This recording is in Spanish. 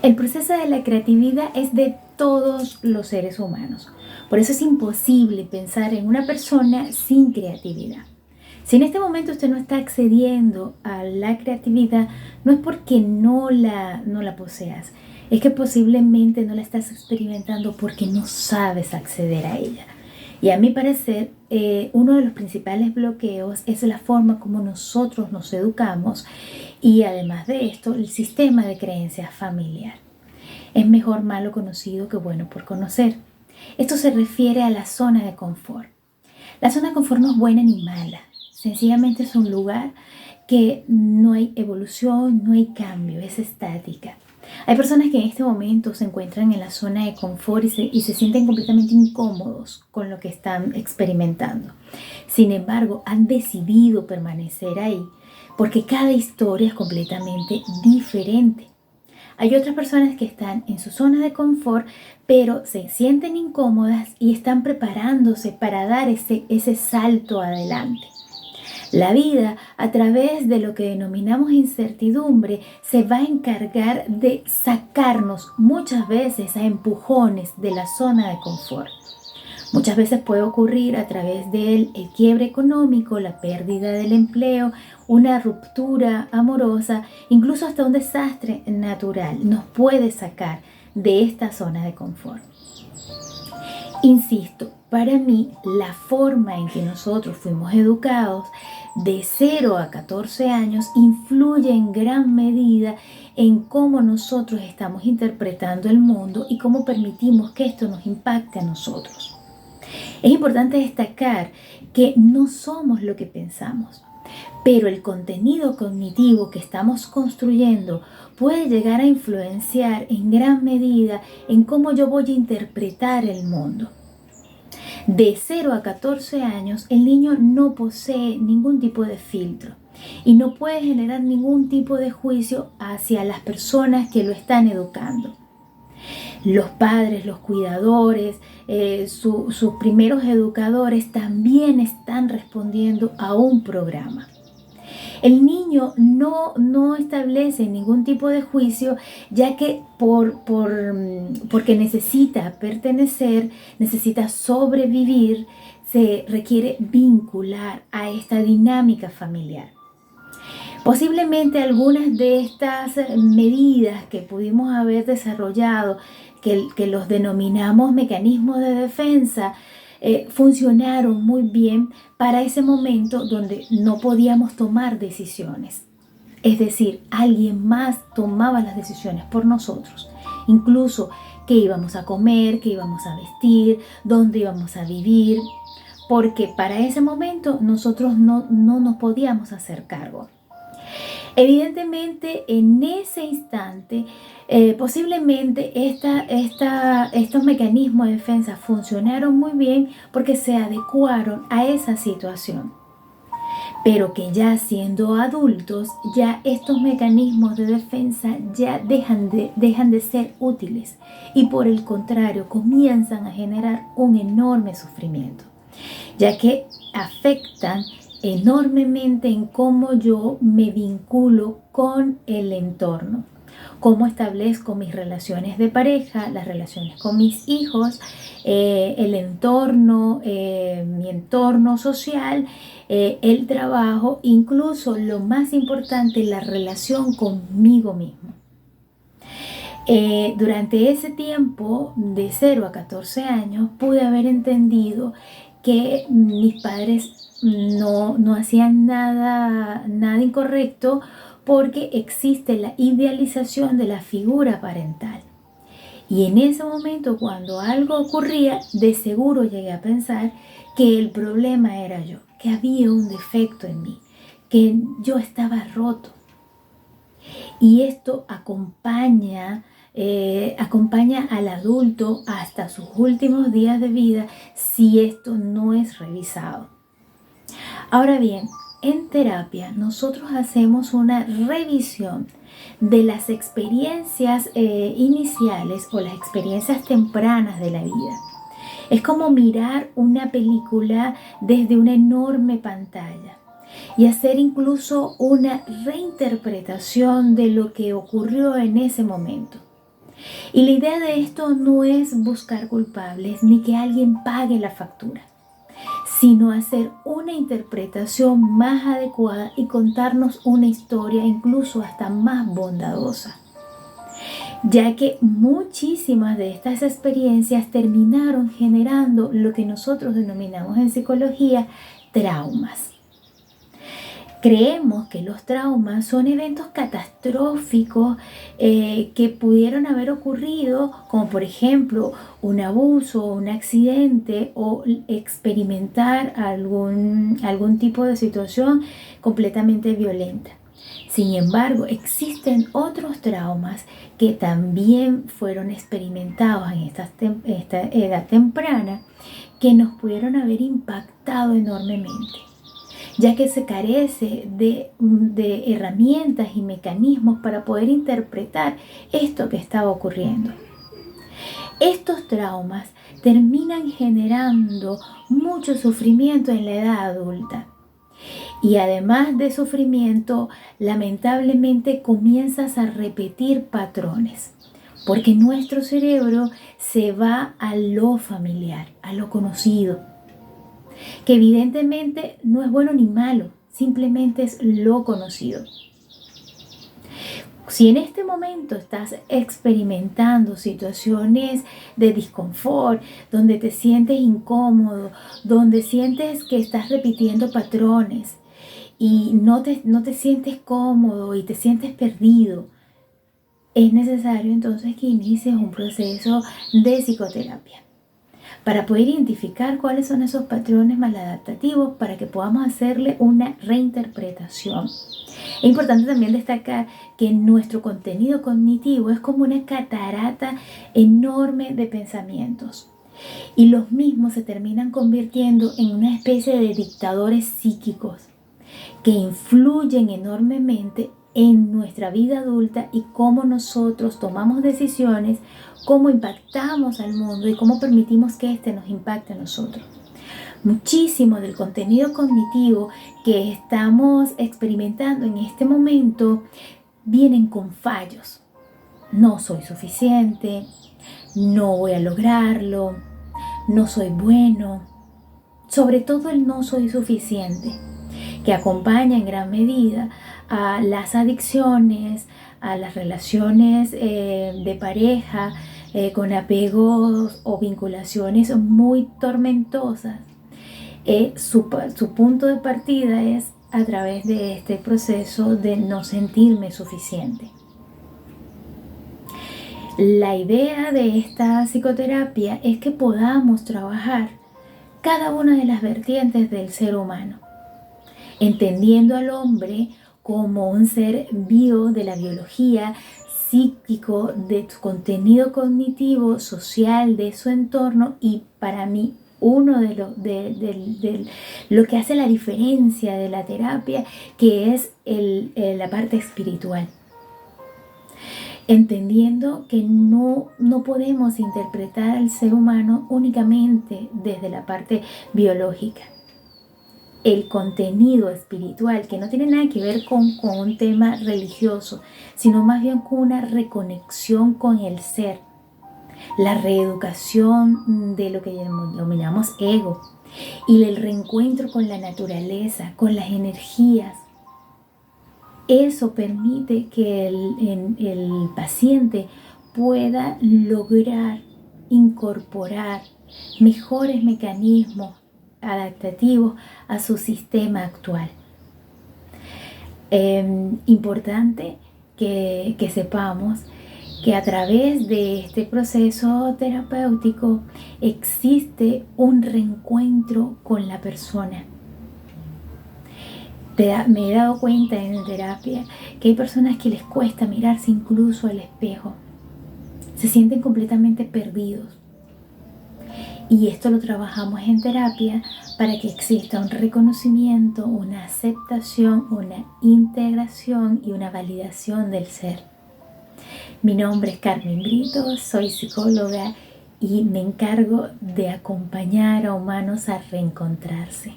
El proceso de la creatividad es de todos los seres humanos. Por eso es imposible pensar en una persona sin creatividad. Si en este momento usted no está accediendo a la creatividad, no es porque no la poseas, es que posiblemente no la estás experimentando porque no sabes acceder a ella. Y a mi parecer, uno de los principales bloqueos es la forma como nosotros nos educamos y además de esto, el sistema de creencias familiar. Es mejor malo conocido que bueno por conocer. Esto se refiere a la zona de confort. La zona de confort no es buena ni mala, sencillamente es un lugar que no hay evolución, no hay cambio, es estática. Hay personas que en este momento se encuentran en la zona de confort y se sienten completamente incómodos con lo que están experimentando. Sin embargo, han decidido permanecer ahí porque cada historia es completamente diferente. Hay otras personas que están en su zona de confort, pero se sienten incómodas y están preparándose para dar ese salto adelante. La vida, a través de lo que denominamos incertidumbre, se va a encargar de sacarnos muchas veces a empujones de la zona de confort. Muchas veces puede ocurrir a través del quiebre económico, la pérdida del empleo, una ruptura amorosa, incluso hasta un desastre natural nos puede sacar de esta zona de confort. Insisto, para mí la forma en que nosotros fuimos educados de 0 a 14 años influye en gran medida en cómo nosotros estamos interpretando el mundo y cómo permitimos que esto nos impacte a nosotros. Es importante destacar que no somos lo que pensamos, pero el contenido cognitivo que estamos construyendo puede llegar a influenciar en gran medida en cómo yo voy a interpretar el mundo. De 0 a 14 años, el niño no posee ningún tipo de filtro y no puede generar ningún tipo de juicio hacia las personas que lo están educando. Los padres, los cuidadores, sus primeros educadores también están respondiendo a un programa. El niño no establece ningún tipo de juicio, ya que porque necesita pertenecer, necesita sobrevivir, se requiere vincular a esta dinámica familiar. Posiblemente algunas de estas medidas que pudimos haber desarrollado, que los denominamos mecanismos de defensa, funcionaron muy bien para ese momento donde no podíamos tomar decisiones. Es decir, alguien más tomaba las decisiones por nosotros, incluso qué íbamos a comer, qué íbamos a vestir, dónde íbamos a vivir, porque para ese momento nosotros no nos podíamos hacer cargo. Evidentemente, en ese instante, posiblemente estos mecanismos de defensa funcionaron muy bien porque se adecuaron a esa situación. Pero que ya siendo adultos, ya estos mecanismos de defensa ya dejan de ser útiles y por el contrario comienzan a generar un enorme sufrimiento, ya que afectan enormemente en cómo yo me vinculo con el entorno, cómo establezco mis relaciones de pareja, las relaciones con mis hijos, el entorno, mi entorno social, el trabajo, incluso lo más importante, la relación conmigo mismo. Durante ese tiempo, de 0 a 14 años, pude haber entendido que mis padres no hacían nada incorrecto porque existe la idealización de la figura parental. Y en ese momento, cuando algo ocurría, de seguro llegué a pensar que el problema era yo, que había un defecto en mí, que yo estaba roto. Y esto acompaña al adulto hasta sus últimos días de vida si esto no es revisado. Ahora bien, en terapia nosotros hacemos una revisión de las experiencias iniciales o las experiencias tempranas de la vida. Es como mirar una película desde una enorme pantalla y hacer incluso una reinterpretación de lo que ocurrió en ese momento. Y la idea de esto no es buscar culpables ni que alguien pague la factura, sino hacer una interpretación más adecuada y contarnos una historia incluso hasta más bondadosa, ya que muchísimas de estas experiencias terminaron generando lo que nosotros denominamos en psicología traumas. Creemos que los traumas son eventos catastróficos que pudieron haber ocurrido, como por ejemplo un abuso, un accidente o experimentar algún tipo de situación completamente violenta. Sin embargo, existen otros traumas que también fueron experimentados en esta edad temprana que nos pudieron haber impactado enormemente, ya que se carece de herramientas y mecanismos para poder interpretar esto que estaba ocurriendo. Estos traumas terminan generando mucho sufrimiento en la edad adulta. Y además de sufrimiento, lamentablemente comienzas a repetir patrones, porque nuestro cerebro se va a lo familiar, a lo conocido, que evidentemente no es bueno ni malo, simplemente es lo conocido. Si en este momento estás experimentando situaciones de disconfort, donde te sientes incómodo, donde sientes que estás repitiendo patrones y no te sientes cómodo y te sientes perdido, es necesario entonces que inicies un proceso de psicoterapia para poder identificar cuáles son esos patrones maladaptativos para que podamos hacerle una reinterpretación. Es importante también destacar que nuestro contenido cognitivo es como una catarata enorme de pensamientos y los mismos se terminan convirtiendo en una especie de dictadores psíquicos que influyen enormemente en nuestra vida adulta y cómo nosotros tomamos decisiones, cómo impactamos al mundo y cómo permitimos que éste nos impacte a nosotros. Muchísimo del contenido cognitivo que estamos experimentando en este momento vienen con fallos. No soy suficiente, no voy a lograrlo, no soy bueno. Sobre todo el no soy suficiente, que acompaña en gran medida a las adicciones, a las relaciones de pareja con apegos o vinculaciones muy tormentosas. Su punto de partida es a través de este proceso de no sentirme suficiente. La idea de esta psicoterapia es que podamos trabajar cada una de las vertientes del ser humano, entendiendo al hombre como un ser vivo de la biología, psíquico, de su contenido cognitivo, social, de su entorno, y para mí uno de lo que hace la diferencia de la terapia, que es la parte espiritual. Entendiendo que no podemos interpretar al ser humano únicamente desde la parte biológica. El contenido espiritual, que no tiene nada que ver con un tema religioso, sino más bien con una reconexión con el ser, la reeducación de lo que denominamos ego y el reencuentro con la naturaleza, con las energías. Eso permite que el paciente pueda lograr incorporar mejores mecanismos adaptativos a su sistema actual. Importante que sepamos que a través de este proceso terapéutico existe un reencuentro con la persona. Me he dado cuenta en terapia que hay personas que les cuesta mirarse incluso al espejo. Se sienten completamente perdidos. Y esto lo trabajamos en terapia para que exista un reconocimiento, una aceptación, una integración y una validación del ser. Mi nombre es Carmen Brito, soy psicóloga y me encargo de acompañar a humanos a reencontrarse.